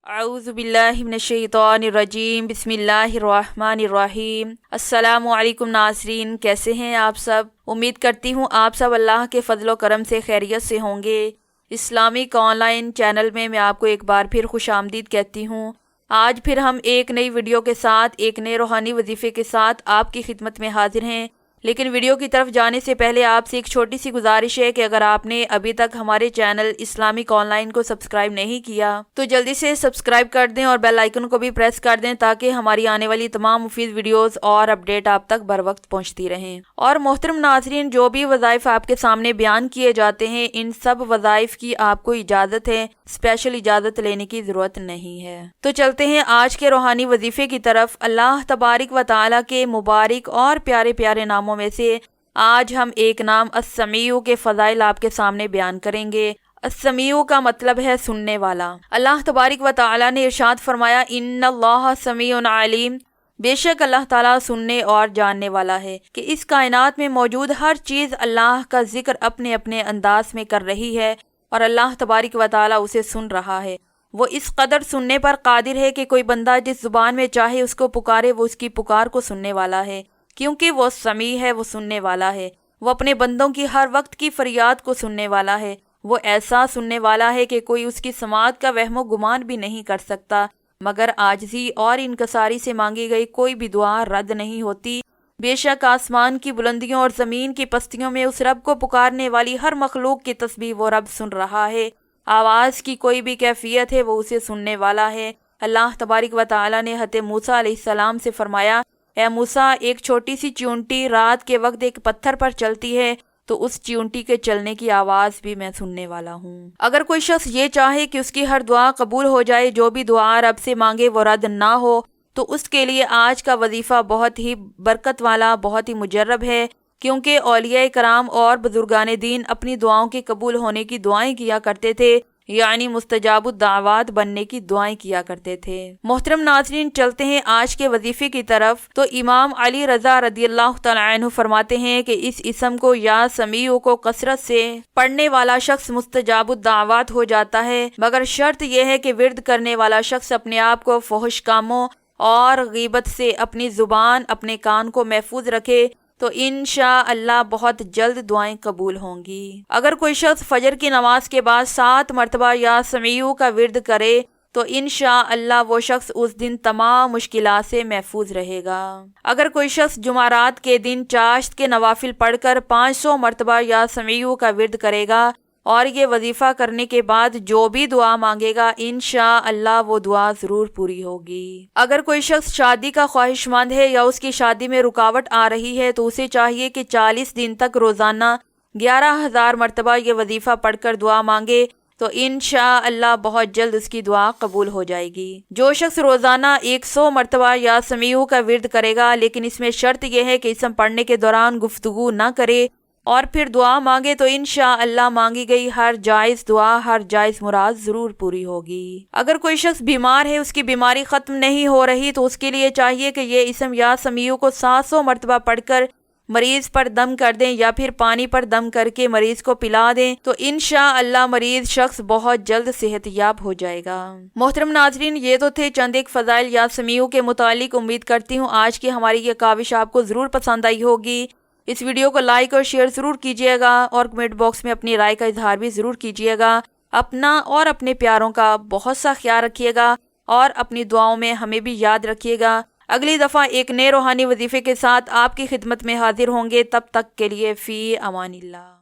اعوذ باللہ من الشیطان الرجیم، بسم اللہ الرحمن الرحیم۔ السلام علیکم ناظرین، کیسے ہیں آپ سب؟ امید کرتی ہوں آپ سب اللہ کے فضل و کرم سے خیریت سے ہوں گے۔ اسلامک آن لائن چینل میں آپ کو ایک بار پھر خوش آمدید کہتی ہوں۔ آج پھر ہم ایک نئی ویڈیو کے ساتھ، ایک نئے روحانی وظیفے کے ساتھ آپ کی خدمت میں حاضر ہیں۔ لیکن ویڈیو کی طرف جانے سے پہلے آپ سے ایک چھوٹی سی گزارش ہے کہ اگر آپ نے ابھی تک ہمارے چینل اسلامک آن لائن کو سبسکرائب نہیں کیا تو جلدی سے سبسکرائب کر دیں اور بیل آئیکن کو بھی پریس کر دیں تاکہ ہماری آنے والی تمام مفید ویڈیوز اور اپڈیٹ آپ تک بر وقت پہنچتی رہیں۔ اور محترم ناظرین، جو بھی وظائف آپ کے سامنے بیان کیے جاتے ہیں، ان سب وظائف کی آپ کو اجازت ہے، اسپیشل اجازت لینے کی ضرورت نہیں ہے۔ تو چلتے ہیں آج کے روحانی وظیفے کی طرف۔ اللہ تبارک و تعالیٰ کے مبارک اور پیارے پیارے ناموں میں سے آج ہم ایک نام السمیع کے فضائل آپ کے سامنے بیان کریں گے۔ السمیع کا مطلب ہے سننے والا۔ اللہ تبارک و تعالیٰ نے ارشاد فرمایا، ان اللہ سمیع علیم، بے شک اللہ تعالیٰ سننے اور جاننے والا ہے، کہ اس کائنات میں موجود ہر چیز اللہ کا ذکر اپنے اپنے انداز میں کر رہی ہے اور اللہ تبارک و تعالیٰ اسے سن رہا ہے۔ وہ اس قدر سننے پر قادر ہے کہ کوئی بندہ جس زبان میں چاہے اس کو پکارے، وہ اس کی پکار کو سننے والا ہے، کیونکہ وہ سمیع ہے، وہ سننے والا ہے۔ وہ اپنے بندوں کی ہر وقت کی فریاد کو سننے والا ہے۔ وہ ایسا سننے والا ہے کہ کوئی اس کی سماعت کا وہم و گمان بھی نہیں کر سکتا، مگر عاجزی اور انکساری سے مانگی گئی کوئی بھی دعا رد نہیں ہوتی۔ بے شک آسمان کی بلندیوں اور زمین کی پستیوں میں اس رب کو پکارنے والی ہر مخلوق کی تسبیح وہ رب سن رہا ہے۔ آواز کی کوئی بھی کیفیت ہے، وہ اسے سننے والا ہے۔ اللہ تبارک و تعالیٰ نے حضرت موسیٰ علیہ السلام سے فرمایا، اے موسیٰ، ایک چھوٹی سی چیونٹی رات کے وقت ایک پتھر پر چلتی ہے تو اس چیونٹی کے چلنے کی آواز بھی میں سننے والا ہوں۔ اگر کوئی شخص یہ چاہے کہ اس کی ہر دعا قبول ہو جائے، جو بھی دعا رب سے مانگے وہ رد نہ ہو، تو اس کے لیے آج کا وظیفہ بہت ہی برکت والا، بہت ہی مجرب ہے، کیونکہ اولیاء کرام اور بزرگان دین اپنی دعاؤں کے قبول ہونے کی دعائیں کیا کرتے تھے، یعنی مستجاب الدعوات بننے کی دعائیں کیا کرتے تھے۔ محترم ناظرین، چلتے ہیں آج کے وظیفے کی طرف۔ تو امام علی رضا رضی اللہ تعالیٰ عنہ فرماتے ہیں کہ اس اسم کو یا سمیع کو کثرت سے پڑھنے والا شخص مستجاب الدعوات ہو جاتا ہے، مگر شرط یہ ہے کہ ورد کرنے والا شخص اپنے آپ کو فحش کاموں اور غیبت سے اپنی زبان، اپنے کان کو محفوظ رکھے، تو انشاءاللہ بہت جلد دعائیں قبول ہوں گی۔ اگر کوئی شخص فجر کی نماز کے بعد 7 مرتبہ یا سمیع کا ورد کرے تو انشاءاللہ وہ شخص اس دن تمام مشکلات سے محفوظ رہے گا۔ اگر کوئی شخص جمعرات کے دن چاشت کے نوافل پڑھ کر 500 مرتبہ یا سمیع کا ورد کرے گا اور یہ وظیفہ کرنے کے بعد جو بھی دعا مانگے گا، انشاءاللہ وہ دعا ضرور پوری ہوگی۔ اگر کوئی شخص شادی کا خواہش مند ہے یا اس کی شادی میں رکاوٹ آ رہی ہے تو اسے چاہیے کہ 40 دن تک روزانہ 11,000 مرتبہ یہ وظیفہ پڑھ کر دعا مانگے، تو انشاءاللہ بہت جلد اس کی دعا قبول ہو جائے گی۔ جو شخص روزانہ 100 مرتبہ یا سمیع کا ورد کرے گا، لیکن اس میں شرط یہ ہے کہ اسم پڑھنے کے دوران گفتگو نہ کرے اور پھر دعا مانگے، تو انشاءاللہ مانگی گئی ہر جائز دعا، ہر جائز مراد ضرور پوری ہوگی۔ اگر کوئی شخص بیمار ہے، اس کی بیماری ختم نہیں ہو رہی، تو اس کے لیے چاہیے کہ یہ اسم یا سمیع کو 700 مرتبہ پڑھ کر مریض پر دم کر دیں یا پھر پانی پر دم کر کے مریض کو پلا دیں، تو انشاءاللہ مریض شخص بہت جلد صحت یاب ہو جائے گا۔ محترم ناظرین، یہ تو تھے چند ایک فضائل یا سمیع کے متعلق۔ امید کرتی ہوں آج کی ہماری یہ کاوش آپ کو ضرور پسند آئی ہوگی۔ اس ویڈیو کو لائک اور شیئر ضرور کیجیے گا اور کمنٹ باکس میں اپنی رائے کا اظہار بھی ضرور کیجیے گا۔ اپنا اور اپنے پیاروں کا بہت سا خیال رکھیے گا اور اپنی دعاؤں میں ہمیں بھی یاد رکھیے گا۔ اگلی دفعہ ایک نئے روحانی وظیفے کے ساتھ آپ کی خدمت میں حاضر ہوں گے، تب تک کے لیے فی امان اللہ۔